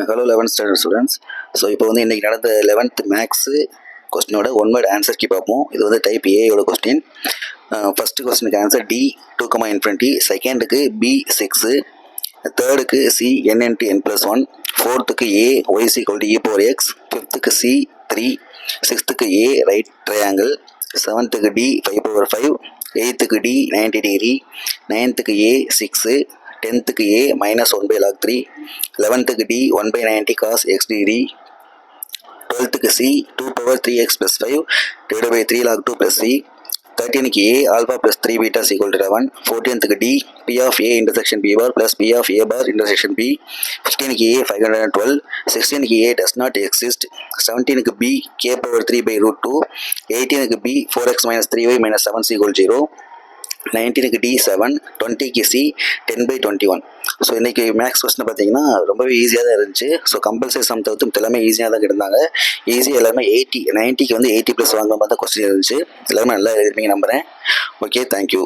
Hello 11th standard students. So இப்போ வந்து இன்றைக்கி நடந்த 11th மேக்ஸு கொஸ்டினோட ஒன் வேர்ட் ஆன்சர் கீ பார்ப்போம். இது வந்து டைப் ஏயோட கொஸ்டின். ஃபஸ்ட்டு கொஸ்டினுக்கு ஆன்சர் டி 2, செகண்டுக்கு பி 6, தேர்டுக்கு சி n+1, ஃபோர்த்துக்கு ஏ y=e⁴x, ஃபிஃப்த்துக்கு சி 3, சிக்ஸ்த்துக்கு ஏ ரைட் ட்ரையாங்கிள், செவன்த்துக்கு டி 5/5, எயித்துக்கு டி 90 டிகிரி, நைன்த்துக்கு ஏ 6, டென்த்துக்கு ஏ -1/log3, 11த்துக்கு டி 1/90 cos x டிகிரி, 12த்துக்கு சி 2/3x + 5 / 3log2 + c, 13க்கு A alpha + 3β = 11, 14த்துக்கு D p of a intersection b bar + p of a bar intersection b, 15க்கு A 512, 16க்கு A does not exist, 17க்கு b k/3/√2, 18க்கு b 4x - 3y - 7 = 0, 19க்கு D 7, 20க்கு C 10/21. So இன்றைக்கி maths question பார்த்தீங்கன்னா ரொம்பவே ஈஸியாக தான் இருந்துச்சு. ஸோ கம்பல்சரி சம் தவிர்த்து எல்லாமே ஈஸியாக தான் இருந்தாங்க. ஈஸியாக எல்லாமே 90க்கு வந்து 80+ வாங்குற மாதிரி தான் கொஸ்டின் இருந்துச்சு. எல்லாமே நல்லா எழுதிருப்பீங்க நம்புகிறேன். Okay, thank you.